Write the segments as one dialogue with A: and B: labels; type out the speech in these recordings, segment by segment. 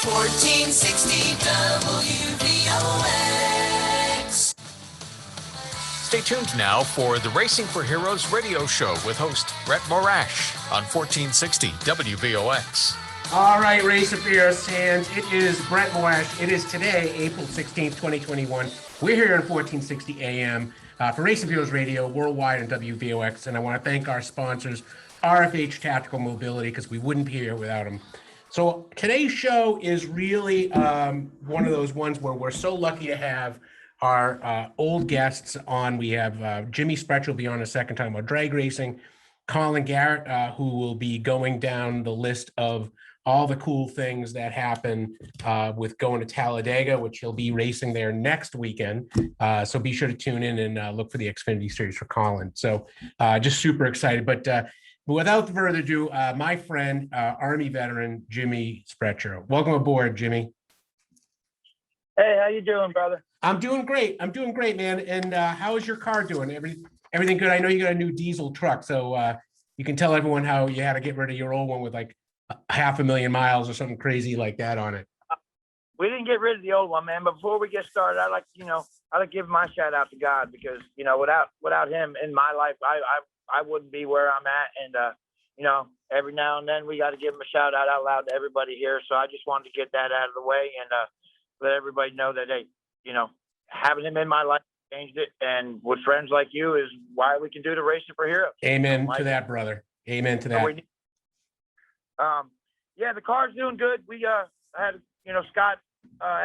A: 1460 WVOX.
B: Stay tuned now for the Racing for Heroes radio show with host Brett Morash on 1460 WVOX.
C: All right, Racing for Heroes fans, it is Brett Morash. It is today, April 16th, 2021. We're here on 1460 AM for Racing for Heroes radio worldwide on WVOX, and I want to thank our sponsors, RFH Tactical Mobility, because we wouldn't be here without them. So today's show is really one of those ones where we're so lucky to have our old guests on. We have Jimmy Sprecher will be on a second time about drag racing, Colin, Garrett, who will be going down the list of all the cool things that happen with going to Talladega, which he'll be racing there next weekend. So be sure to tune in and look for the Xfinity Series for Colin. So just super excited. But without further ado, my friend, Army veteran, Jimmy Sprecher. Welcome aboard, Jimmy.
D: Hey, how you doing, brother?
C: I'm doing great, man. And how is your car doing? Everything good? I know you got a new diesel truck, so you can tell everyone how you had to get rid of your old one with like 500,000 miles or something crazy like that on it.
D: We didn't get rid of the old one, man. But before we get started, I'd like to give my shout out to God, because without him in my life, I wouldn't be where I'm at. And every now and then we got to give him a shout out loud to everybody here. So I just wanted to get that out of the way and let everybody know that, hey, having him in my life changed it. And with friends like you is why we can do the Racing for Heroes.
C: Amen to that, brother. Amen to that.
D: The car's doing good. We had, Scott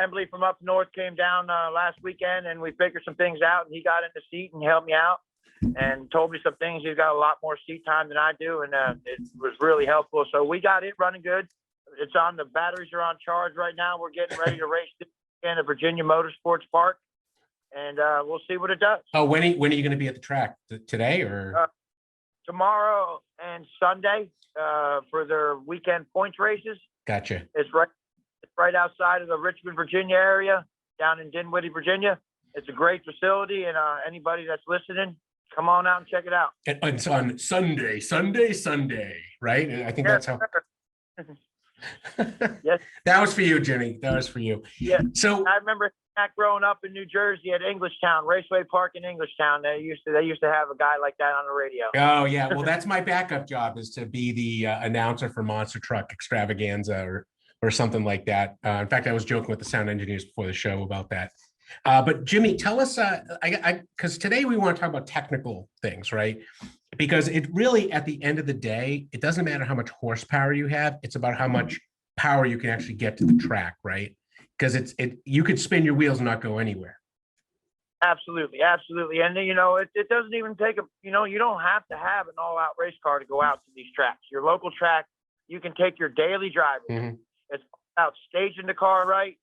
D: Embley from up north came down last weekend, and we figured some things out, and he got in the seat and helped me out and told me some things. He's got a lot more seat time than I do, and it was really helpful. So we got it running good. It's on, the batteries are on charge right now. We're getting ready to race this weekend at Virginia Motorsports Park, and we'll see what it does.
C: Oh, when are you going to be at the track? Today or?
D: Tomorrow and Sunday for their weekend points races.
C: Gotcha.
D: It's right outside of the Richmond, Virginia area, down in Dinwiddie, Virginia. It's a great facility, and anybody that's listening, come on out and check it out.
C: And it's on Sunday, right? And I think that's how.
D: Yes.
C: That was for you, Jimmy. That was for you.
D: Yeah.
C: So
D: I remember growing up in New Jersey at Englishtown, Raceway Park in Englishtown. They used to have a guy like that on the radio.
C: Oh yeah. Well, that's my backup job, is to be the announcer for Monster Truck Extravaganza or something like that. In fact, I was joking with the sound engineers before the show about that. But Jimmy, tell us, because today we want to talk about technical things, right? Because it really, at the end of the day, it doesn't matter how much horsepower you have. It's about how much power you can actually get to the track, right? Because you could spin your wheels and not go anywhere.
D: Absolutely. And it doesn't even take you don't have to have an all-out race car to go out to these tracks. Your local track, you can take your daily drivers.
C: Mm-hmm.
D: It's about staging the car right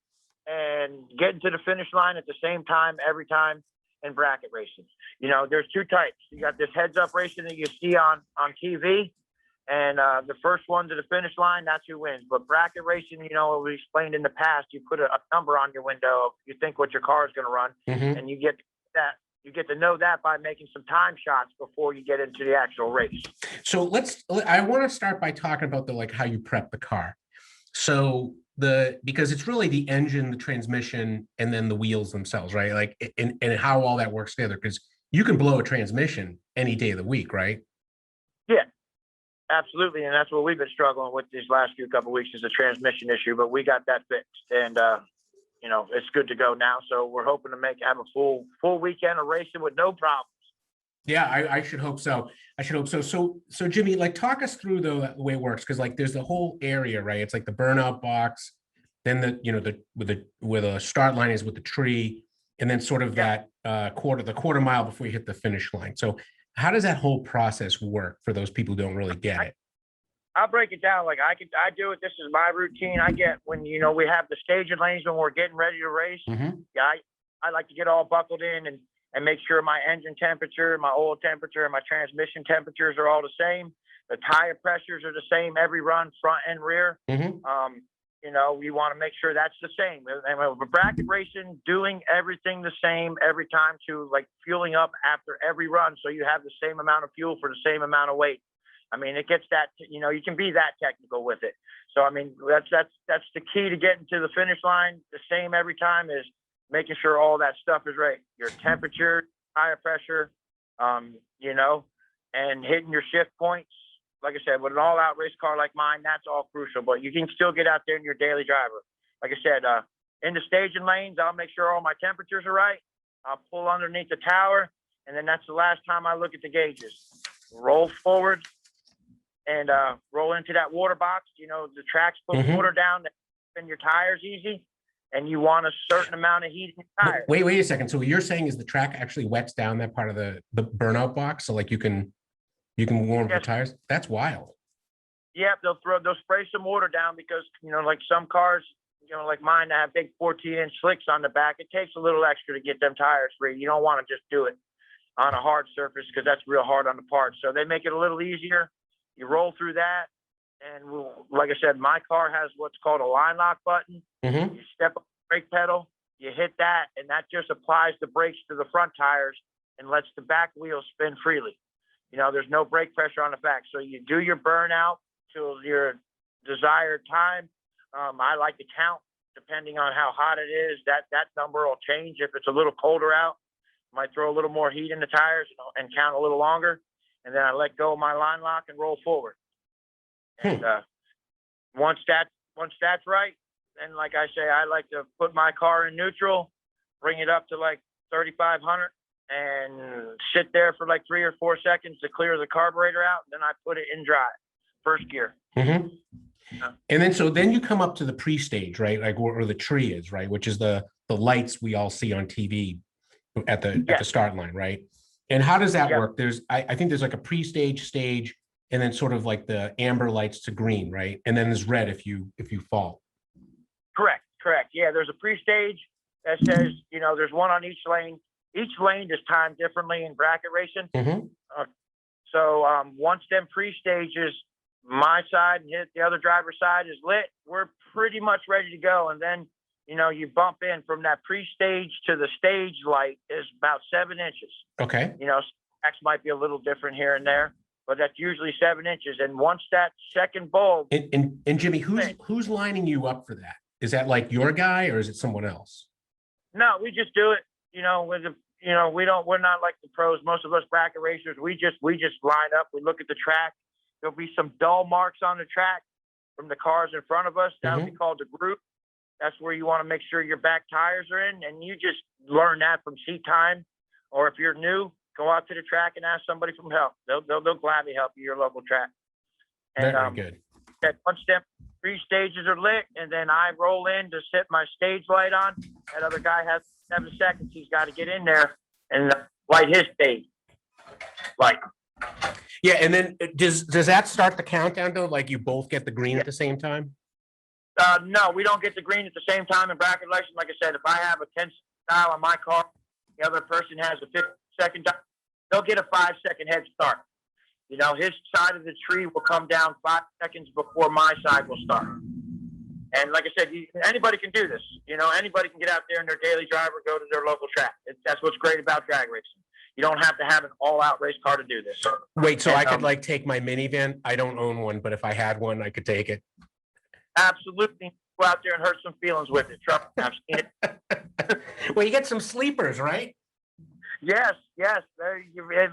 D: and getting to the finish line at the same time every time. And bracket racing, there's two types. You got this heads-up racing that you see on TV, and the first one to the finish line, that's who wins. But bracket racing, we explained in the past, you put a number on your window, you think what your car is going to run,
C: mm-hmm.
D: and you get to know that by making some time shots before you get into the actual race.
C: So I want to start by talking about how you prep the car. So because it's really the engine, the transmission, and then the wheels themselves, right? Like, and how all that works together, because you can blow a transmission any day of the week, right?
D: Yeah, absolutely. And that's what we've been struggling with these last couple of weeks, is a transmission issue, but we got that fixed, and it's good to go now. So we're hoping to have a full weekend of racing with no problems.
C: Yeah, I should hope so. So Jimmy, talk us through the way it works, because there's the whole area, right? It's like the burnout box, then where the start line is with the tree, and then sort of that quarter mile before you hit the finish line. So how does that whole process work for those people who don't really get it?
D: I'll break it down. I do it. This is my routine. I get when we have the staging lanes when we're getting ready to race.
C: Mm-hmm.
D: Yeah, I like to get all buckled in and make sure my engine temperature, my oil temperature, and my transmission temperatures are all the same. The tire pressures are the same every run, front and rear.
C: Mm-hmm.
D: You want to make sure that's the same. And with bracket racing, doing everything the same every time, to fueling up after every run, so you have the same amount of fuel for the same amount of weight. I mean, it gets that, you know, you can be that technical with it. So, I mean, that's the key to getting to the finish line. The same every time is making sure all that stuff is right. Your temperature, tire pressure, you know, and hitting your shift points. Like I said, with an all-out race car like mine, that's all crucial. But you can still get out there in your daily driver. Like I said, in the staging lanes, I'll make sure all my temperatures are right. I'll pull underneath the tower, and then that's the last time I look at the gauges. Roll forward and roll into that water box. You know, the tracks put water down to spin your tires easy, and you want a certain amount of heat in your tires.
C: Wait a second. So what you're saying is the track actually wets down that part of the burnout box, so like you can warm the tires? That's wild.
D: Yeah, they'll spray some water down because, you know, like some cars, you know, like mine that have big 14-inch slicks on the back, it takes a little extra to get them tires free. You don't want to just do it on a hard surface because that's real hard on the parts. So they make it a little easier. You roll through that. And like I said, my car has what's called a line lock button. You step on the brake pedal, you hit that, and that just applies the brakes to the front tires and lets the back wheels spin freely. You know, there's no brake pressure on the back. So you do your burnout till your desired time. I like to count depending on how hot it is. That number will change. If it's a little colder out, I might throw a little more heat in the tires and count a little longer. And then I let go of my line lock and roll forward. And once that's right, then like I say, I like to put my car in neutral, bring it up to like 3,500 and sit there for like 3 or 4 seconds to clear the carburetor out. Then I put it in drive, first gear.
C: And then you come up to the pre-stage, right? Like where the tree is, right? Which is the lights we all see on TV at the start line, right? And how does that work? I think there's like a pre-stage stage, and then sort of like the amber lights to green, right? And then there's red if you fall.
D: Correct. Yeah, there's a pre-stage that says, you know, there's one on each lane. Each lane is timed differently in bracket racing. So once them pre-stages, my side and the other driver's side is lit, we're pretty much ready to go. And then, you know, you bump in from that pre-stage to the stage light is about 7 inches.
C: Okay.
D: You know, tracks might be a little different here and there, but that's usually 7 inches. And once that second bulb.
C: And Jimmy, who's lining you up for that? Is that like your guy or is it someone else?
D: No, we just do it. You know, we're not like the pros. Most of us bracket racers, we just line up. We look at the track. There'll be some dull marks on the track from the cars in front of us. That'll be called the group. That's where you want to make sure your back tires are in, and you just learn that from seat time. Or if you're new, go out to the track and ask somebody for help. They'll gladly help you, your local track. And
C: very good.
D: Once them 3 stages are lit, and then I roll in to set my stage light on. That other guy has 7 seconds. He's got to get in there and light his stage light.
C: Yeah, and then does that start the countdown though? Like you both get the green at the same time?
D: No, we don't get the green at the same time in bracket racing. Like I said, if I have a 10 style on my car, the other person has a 50-second time, they'll get a 5-second head start. You know, his side of the tree will come down 5 seconds before my side will start. And like I said, anybody can do this. You know, anybody can get out there in their daily driver, go to their local track. That's what's great about drag racing. You don't have to have an all-out race car to do this.
C: Wait, so I could like take my minivan? I don't own one, but if I had one, I could take it.
D: Absolutely. Go out there and hurt some feelings with it. Trust me, I've seen it.
C: Well, you get some sleepers, right?
D: Yes. As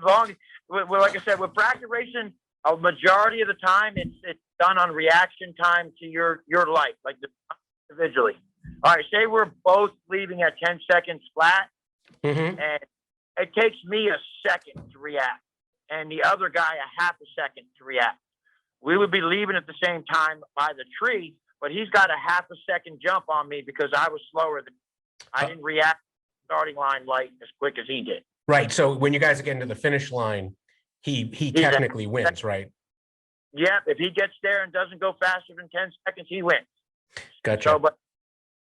D: long, well, like I said, with bracket racing, a majority of the time it's done on reaction time to your light, like individually. All right, say we're both leaving at 10 seconds flat, and it takes me a second to react, and the other guy a half a second to react. We would be leaving at the same time by the tree, but he's got a half a second jump on me because I was slower than I didn't react to the starting line light as quick as he did.
C: Right. So when you guys get into the finish line, he technically wins, right?
D: Yeah. If he gets there and doesn't go faster than 10 seconds, he wins.
C: Gotcha.
D: So, but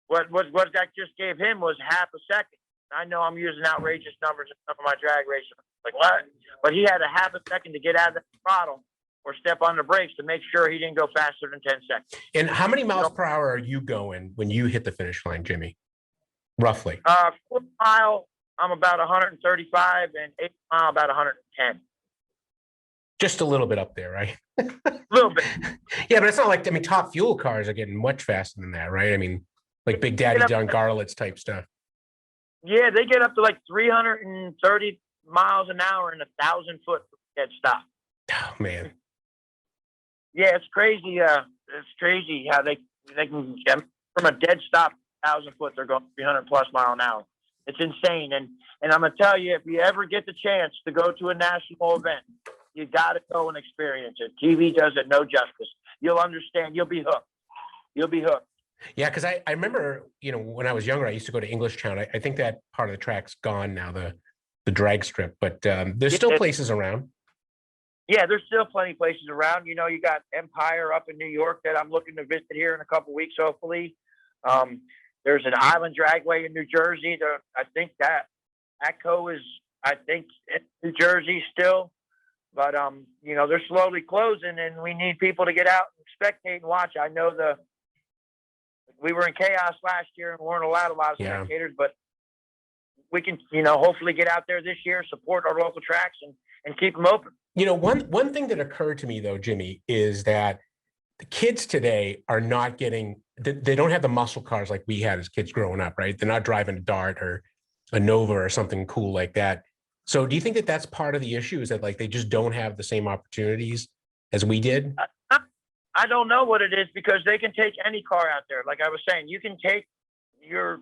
D: what that just gave him was half a second. I know I'm using outrageous numbers in some of my drag racing. Like what? But he had a half a second to get out of the throttle or step on the brakes to make sure he didn't go faster than 10 seconds.
C: And how many miles per hour are you going when you hit the finish line, Jimmy? Roughly.
D: 4 mile, I'm about 135, and 8 mile, about 110.
C: Just a little bit up there, right?
D: A little bit.
C: Yeah, but it's not like, I mean, top fuel cars are getting much faster than that, right? I mean, like Big Daddy John Garlitz type stuff.
D: Yeah, they get up to like 330 miles an hour in 1,000-foot dead stop.
C: Oh man.
D: Yeah, it's crazy. It's crazy how they can get from a dead stop 1,000 foot. They're going 300 plus mile an hour. It's insane. And I'm gonna tell you, if you ever get the chance to go to a national event, you got to go and experience it. TV does it no justice. You'll understand. You'll be hooked. You'll be hooked.
C: Yeah, because I remember, you know, when I was younger, I used to go to Englishtown. I think that part of the track's gone now, the drag strip, but there's still places around.
D: Yeah, there's still plenty of places around. You know, you got Empire up in New York that I'm looking to visit here in a couple of weeks, hopefully. There's an Island Dragway in New Jersey. I think that ATCO is, in New Jersey still. But, you know, they're slowly closing, and we need people to get out and spectate and watch. I know we were in chaos last year and weren't allowed a lot of spectators, but we can, you know, hopefully get out there this year, support our local tracks, and keep them open.
C: You know, one thing that occurred to me, though, Jimmy, is that the kids today are not getting, they don't have the muscle cars like we had as kids growing up, right? They're not driving a Dart or a Nova or something cool like that. So do you think that that's part of the issue, is that like they just don't have the same opportunities as we did?
D: I don't know what it is, because they can take any car out there. Like I was saying, you can take your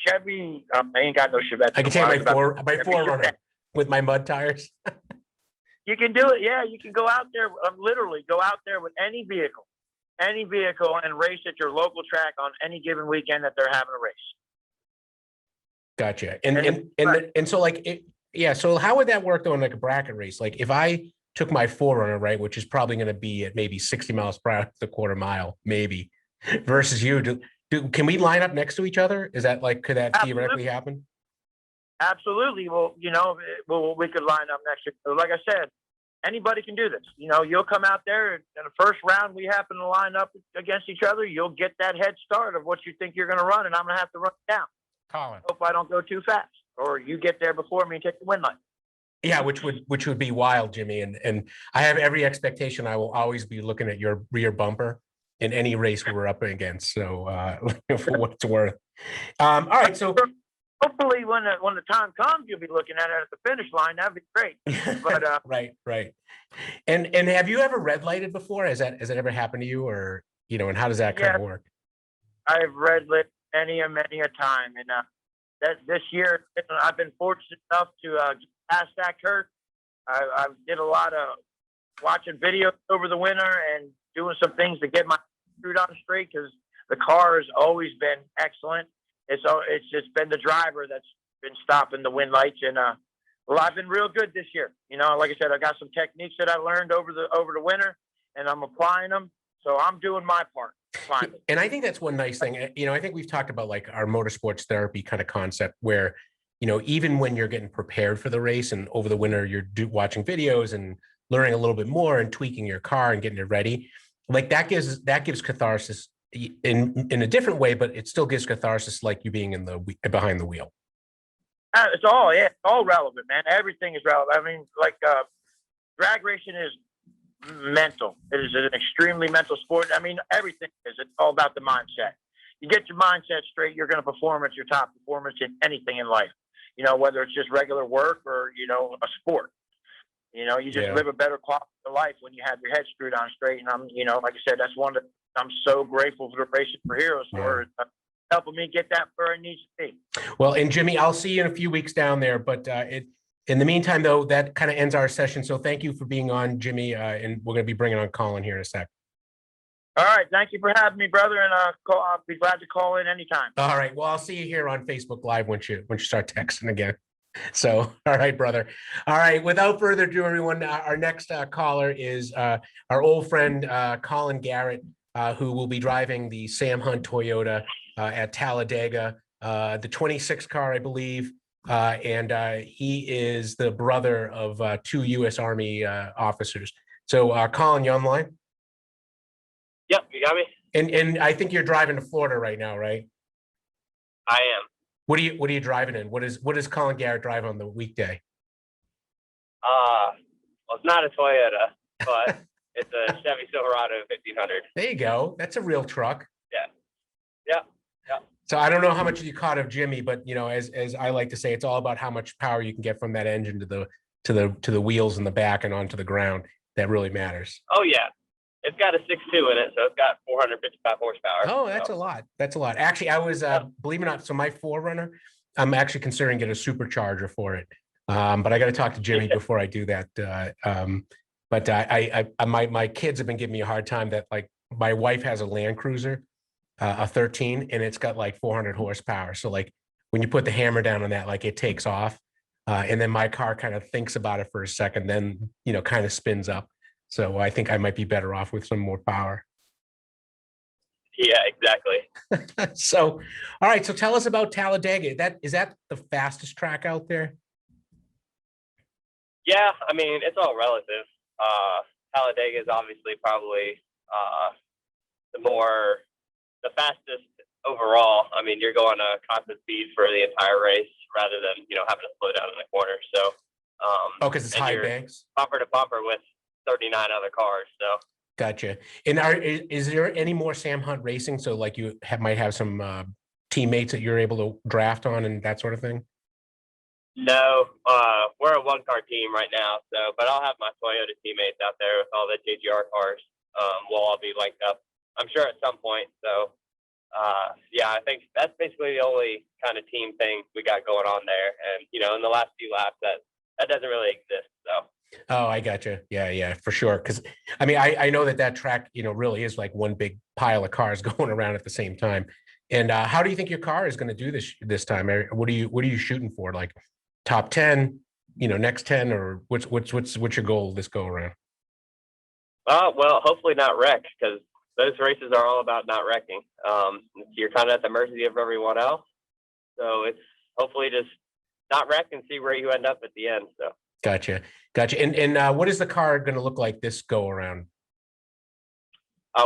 D: Chevy. I ain't got no Chevette.
C: I can take my 4Runner with my mud tires.
D: You can do it. Yeah, you can go out there, literally go out there with any vehicle, and race at your local track on any given weekend that they're having a race.
C: Gotcha. And so like, so how would that work though in like a bracket race? Like if I took my 4Runner, right, which is probably going to be at maybe 60 miles per hour the quarter mile, maybe, versus you, can we line up next to each other? Is that like, could that theoretically happen?
D: Absolutely. Well, you know, we could line up next year. Like I said, anybody can do this. You know, you'll come out there in the first round, we happen to line up against each other. You'll get that head start of what you think you're going to run, and I'm going to have to run it down.
C: Colin.
D: Hope I don't go too fast, or you get there before me and take the win line.
C: Yeah, which would be wild, Jimmy. And I have every expectation I will always be looking at your rear bumper in any race we were up against. So for what it's worth. All right. So
D: hopefully when the time comes, you'll be looking at it at the finish line. That'd be great. But
C: right. And have you ever red lighted before? Has that ever happened to you, or you know, and how does that kind of work?
D: I've red lit many a time, and that this year I've been fortunate enough to pass that curve. I did a lot of watching videos over the winter and doing some things to get my screwed on straight, because the car has always been excellent. It's just been the driver that's been stopping the win lights, and well, I've been real good this year. You know, like I said, I got some techniques that I learned over the winter, and I'm applying them. So I'm doing my part. Finally.
C: And I think that's one nice thing. You know, I think we've talked about like our motorsports therapy kind of concept where, you know, even when you're getting prepared for the race and over the winter, you're watching videos and learning a little bit more and tweaking your car and getting it ready. Like that gives catharsis in a different way, but it still gives catharsis like you being in behind the wheel.
D: It's all relevant, man. Everything is relevant. I mean, like drag racing is mental. It is an extremely mental sport. I mean, everything is. It's all about the mindset. You get your mindset straight, you're going to perform at your top performance in anything in life. You know, whether it's just regular work or, you know, a sport. You know, you just live a better quality of life when you have your head screwed on straight. And I'm, you know, like I said, that's one that I'm so grateful for the Racing for Heroes for helping me get that where it needs to be.
C: Well, and Jimmy, I'll see you in a few weeks down there, but in the meantime, though, that kind of ends our session. So thank you for being on, Jimmy, and we're going to be bringing on Colin here in a sec.
D: All right. Thank you for having me, brother, and I'll be glad to call in anytime.
C: All right. Well, I'll see you here on Facebook Live once you start texting again. So, all right, brother. All right. Without further ado, everyone, our next caller is our old friend, Colin Garrett, who will be driving the Sam Hunt Toyota at Talladega, the 26 car, I believe. And he is the brother of two U.S. Army officers. So, Colin, you online?
A: Yep, you got me.
C: And I think you're driving to Florida right now, right?
A: I am.
C: What are you driving in? What does Colin Garrett drive on the weekday?
A: Well, Well, it's not a Toyota, but it's a Chevy Silverado 1500.
C: There you go. That's a real truck.
A: Yeah. Yeah. Yeah.
C: So I don't know how much you caught of Jimmy, but as I like to say, it's all about how much power you can get from that engine to the wheels in the back and onto the ground. That really matters.
A: Oh yeah. It's got a 6.2 in it, so it's got 455 horsepower.
C: Oh, that's a lot. That's a lot. Actually, I was believe it or not, so my 4Runner, I'm actually considering getting a supercharger for it. But I got to talk to Jimmy before I do that. But my kids have been giving me a hard time that like my wife has a Land Cruiser, a 13, and it's got like 400 horsepower. So like when you put the hammer down on that, like it takes off. And then my car kind of thinks about it for a second, then, kind of spins up. So I think I might be better off with some more power.
A: Yeah, exactly.
C: So, all right. So tell us about Talladega. Is that the fastest track out there?
A: Yeah, I mean, it's all relative. Talladega is obviously probably the fastest overall. I mean, you're going a constant speed for the entire race rather than, having to slow down in the corner. So,
C: because it's high banks.
A: Bumper to bumper with 39 other cars. So,
C: gotcha. And is there any more Sam Hunt racing? So, like you might have some teammates that you're able to draft on and that sort of thing.
A: No, we're a one-car team right now. So, but I'll have my Toyota teammates out there with all the JGR cars. We'll all be linked up, I'm sure, at some point. So, yeah, I think that's basically the only kind of team thing we got going on there. And, in the last few laps, that doesn't really exist. So.
C: Oh, I gotcha. Yeah, for sure. Because I mean, I know that track, really is like one big pile of cars going around at the same time. And how do you think your car is going to do this time? What are you shooting for? Like top 10, next 10, or what's your goal this go around?
A: Well, hopefully not wreck, because those races are all about not wrecking. You're kind of at the mercy of everyone else. So it's hopefully just not wreck and see where you end up at the end. So.
C: Gotcha. And what is the car going to look like this go around?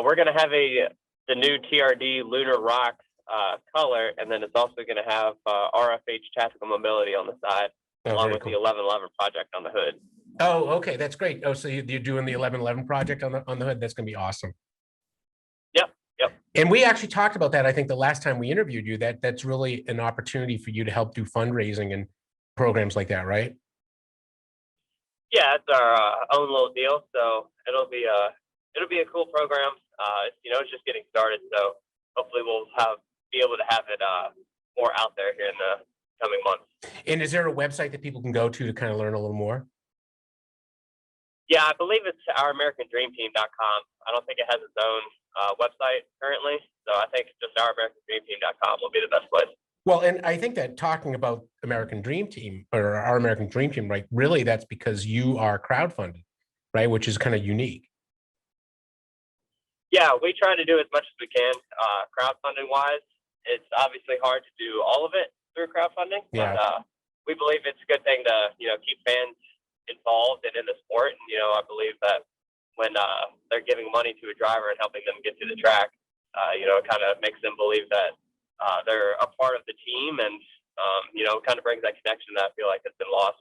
A: We're going to have the new TRD Lunar Rock color, and then it's also going to have RFH tactical mobility on the side, along with the 1111 project on the hood. Oh,
C: okay, that's great. Oh, so you're doing the 1111 project on the hood? That's going to be awesome.
A: Yep.
C: And we actually talked about that. I think the last time we interviewed you, that's really an opportunity for you to help do fundraising and programs like that, right?
A: Yeah, it's our own little deal. So it'll be a cool program. It's just getting started. So hopefully we'll be able to have it more out there here in the coming months.
C: And is there a website that people can go to kind of learn a little more?
A: Yeah, I believe it's ouramericandreamteam.com. I don't think it has its own website currently. So I think just ouramericandreamteam.com will be the best place.
C: Well, and I think that talking about American Dream Team or our American Dream Team, right, really that's because you are crowdfunded, right, which is kind of unique.
A: Yeah, we try to do as much as we can crowdfunding wise. It's obviously hard to do all of it through crowdfunding, but we believe it's a good thing to, keep fans involved and in the sport. And, I believe that when they're giving money to a driver and helping them get to the track, it kind of makes them believe that they're a part of the team, and kind of brings that connection that I feel like has been lost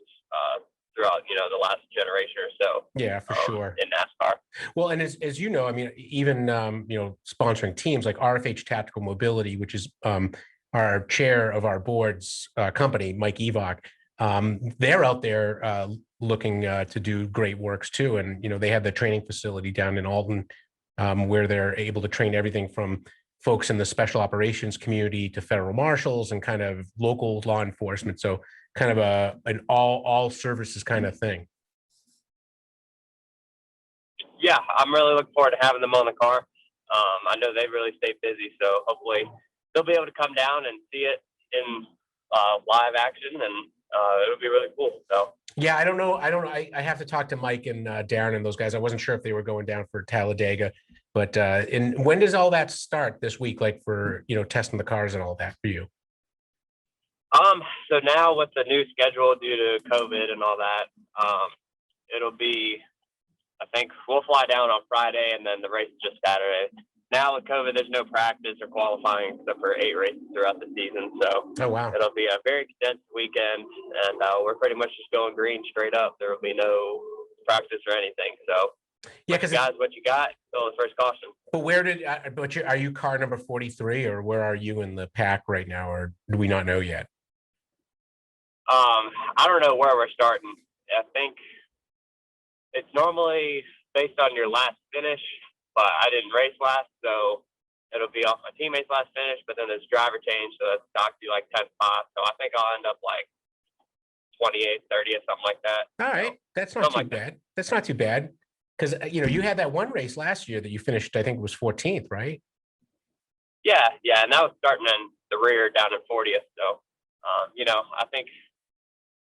A: throughout the last generation or so.
C: Yeah, for sure.
A: In NASCAR.
C: Well, and as you know, I mean, even sponsoring teams like RFH Tactical Mobility, which is our chair of our board's company, Mike Evok, they're out there looking to do great works too, and they have the training facility down in Alton where they're able to train everything from folks in the special operations community to federal marshals and kind of local law enforcement. So kind of an all services kind of thing.
A: Yeah, I'm really looking forward to having them on the car. I know they really stay busy, so hopefully they'll be able to come down and see it in live action, and it'll be really cool. So
C: yeah, I don't know. I have to talk to Mike and Darren and those guys. I wasn't sure if they were going down for Talladega, but and when does all that start this week? Like for testing the cars and all that for you?
A: So now with the new schedule due to COVID and all that, it'll be, I think we'll fly down on Friday and then the race is just Saturday. Now with COVID, there's no practice or qualifying except for 8 races throughout the season. So
C: oh, wow.
A: It'll be a very condensed weekend, and we're pretty much just going green straight up. There will be no practice or anything. So
C: Yeah, because
A: guys, what you got? Still the first caution.
C: but where did are you car number 43, or where are you in the pack right now, or do we not know yet?
A: I don't know where we're starting. I think it's normally based on your last finish, but I didn't race last, so it'll be off my teammate's last finish. But then there's driver change, so that's knocked you like 10 spots. So I think I'll end up like 28th, 30th, something like that.
C: All right,
A: so,
C: that's not too bad. That's not too bad, because you had that one race last year that you finished. I think it was 14th, right?
A: Yeah, and that was starting in the rear down in 40th. So, I think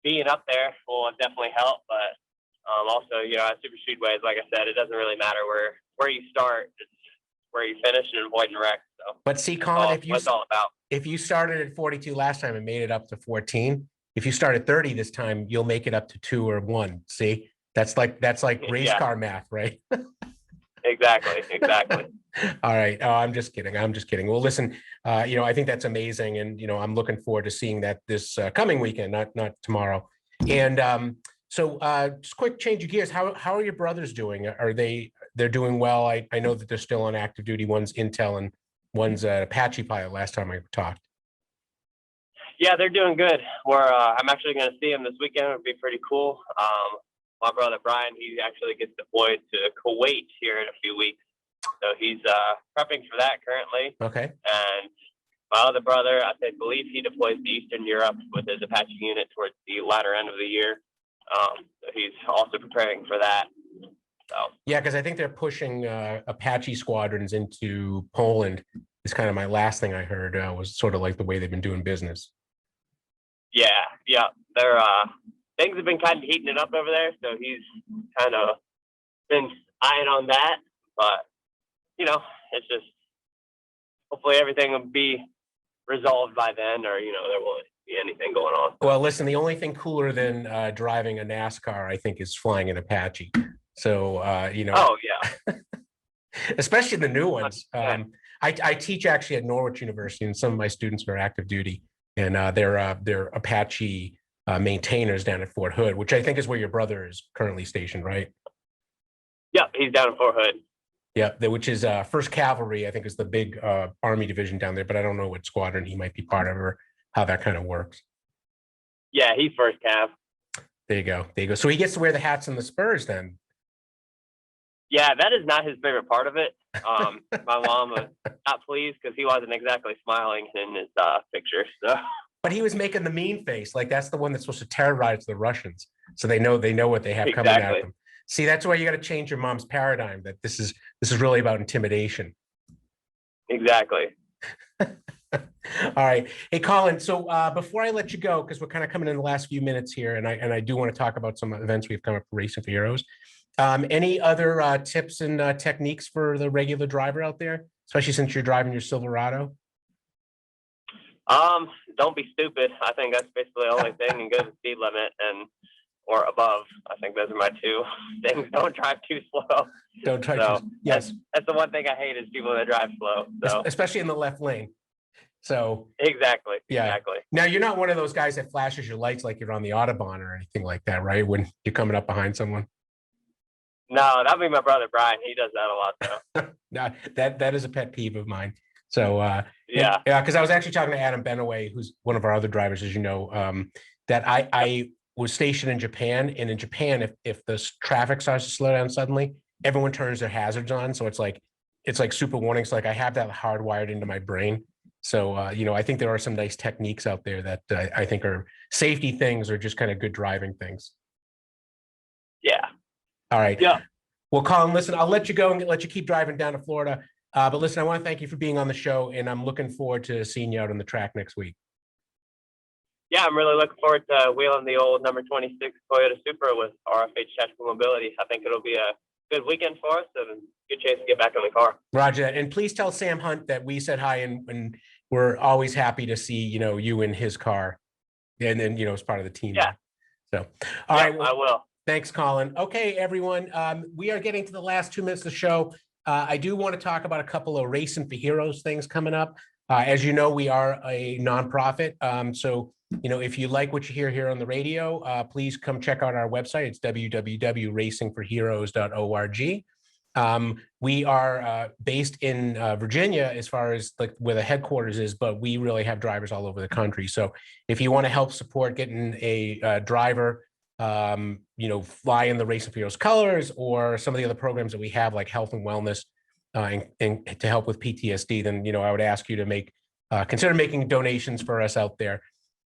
A: being up there will definitely help. But also, at Super Speedways, like I said, it doesn't really matter where you start; it's where you finish and avoiding wreck. So,
C: but see, Colin,
A: it's all about.
C: If you started at 42 last time and made it up to 14, if you start at 30 this time, you'll make it up to 2 or 1. See, that's like race car math, right?
A: Exactly.
C: All right. Oh, I'm just kidding. Well, listen, I think that's amazing. And, I'm looking forward to seeing that this coming weekend, not tomorrow. And so just quick change of gears. How are your brothers doing? They're doing well? I know that they're still on active duty. One's Intel and one's Apache pilot last time I talked.
A: Yeah, they're doing good. I'm actually going to see him this weekend. It'll be pretty cool. My brother Brian, he actually gets deployed to Kuwait here in a few weeks, so he's prepping for that currently.
C: Okay.
A: And my other brother, I believe he deploys to Eastern Europe with his Apache unit towards the latter end of the year. So he's also preparing for that. So
C: yeah, because I think they're pushing Apache squadrons into Poland. Is kind of my last thing I heard was sort of like the way they've been doing business.
A: Yeah, they're things have been kind of heating it up over there, so he's kind of been eyeing on that. But it's just hopefully everything will be resolved by then, or there won't be anything going on.
C: Well, listen, the only thing cooler than driving a NASCAR, I think, is flying an Apache. So
A: Oh yeah.
C: Especially the new ones. I teach actually at Norwich University, and some of my students are active duty, and they're Apache maintainers down at Fort Hood, which I think is where your brother is currently stationed, right?
A: Yeah, he's down in Fort Hood.
C: Yeah, which is 1st Cavalry, I think, is the big Army division down there, but I don't know what squadron he might be part of or how that kind of works.
A: Yeah, he's 1st Cav.
C: There you go. So he gets to wear the hats and the spurs then.
A: Yeah, that is not his favorite part of it. My mom was not pleased because he wasn't exactly smiling in his picture. So.
C: But he was making the mean face, like that's the one that's supposed to terrorize the Russians, so they know what they have coming at them. See, that's why you got to change your mom's paradigm. That this is really about intimidation.
A: Exactly.
C: All right, hey Colin. So before I let you go, because we're kind of coming in the last few minutes here, and I do want to talk about some events we've come up for Racing for Heroes. Any other tips and techniques for the regular driver out there, especially since you're driving your Silverado?
A: Don't be stupid. I think that's basically the only thing, and go the speed limit or above. I think those are my 2 things. Don't drive too slow.
C: Don't drive yes.
A: That's the one thing I hate is people that drive slow. So
C: especially in the left lane. So
A: exactly.
C: Now you're not one of those guys that flashes your lights like you're on the Autobahn or anything like that, right? When you're coming up behind someone.
A: No, that'd be my brother Brian. He does that a lot though.
C: No, that is a pet peeve of mine. So
A: yeah,
C: because I was actually talking to Adam Benaway, who's one of our other drivers, as you know, that I was stationed in Japan, and in Japan, if the traffic starts to slow down suddenly, everyone turns their hazards on. So it's like super warnings. Like I have that hardwired into my brain. So I think there are some nice techniques out there that I think are safety things or just kind of good driving things.
A: Yeah.
C: All right.
A: Yeah.
C: Well, Colin, listen, I'll let you go and let you keep driving down to Florida. But listen, I want to thank you for being on the show, and I'm looking forward to seeing you out on the track next week.
A: Yeah, I'm really looking forward to wheeling the old number 26 Toyota Supra with RFH Tactical Mobility. I think it'll be a good weekend for us and a good chance to get back in the car.
C: Roger that. And please tell Sam Hunt that we said hi, and we're always happy to see, you in his car. And then, as part of the team.
A: Yeah.
C: So, all right. Well,
A: I will.
C: Thanks, Colin. Okay, everyone. We are getting to the last 2 minutes of the show. I do want to talk about a couple of Racing for Heroes things coming up. As you know, we are a nonprofit. So, if you like what you hear here on the radio, please come check out our website. It's www.racingforheroes.org. We are based in Virginia as far as like where the headquarters is, but we really have drivers all over the country. So if you want to help support getting a driver, fly in the Racing for Heroes colors, or some of the other programs that we have like health and wellness, and to help with PTSD, then, I would ask you to consider making donations for us out there.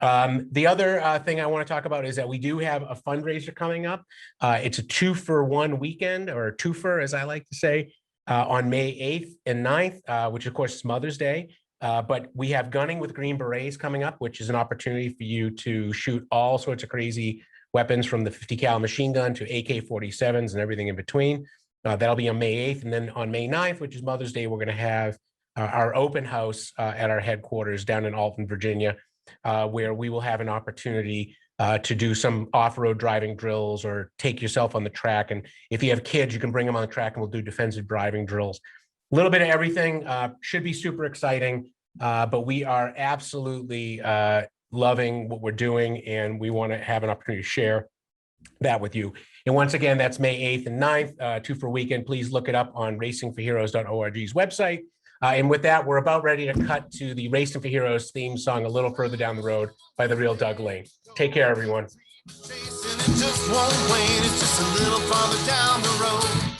C: The other thing I want to talk about is that we do have a fundraiser coming up. It's a 2-for-1 weekend, or a twofer, as I like to say, on May 8th and 9th, which of course is Mother's Day. But we have Gunning with Green Berets coming up, which is an opportunity for you to shoot all sorts of crazy weapons, from the 50 cal machine gun to AK-47s and everything in between. That'll be on May 8th. And then on May 9th, which is Mother's Day, we're going to have our open house at our headquarters down in Alton, Virginia, where we will have an opportunity to do some off-road driving drills, or take yourself on the track. And if you have kids, you can bring them on the track and we'll do defensive driving drills. A little bit of everything. Should be super exciting, but we are absolutely loving what we're doing, and we want to have an opportunity to share that with you. And once again, that's May 8th and 9th, 2-for weekend. Please look it up on racingforheroes.org's website. And with that, we're about ready to cut to the Racing for Heroes theme song a little further down the road by the real Doug Lane. Take care, everyone.
E: Chasing it just won't wait. It's just a little farther down the road.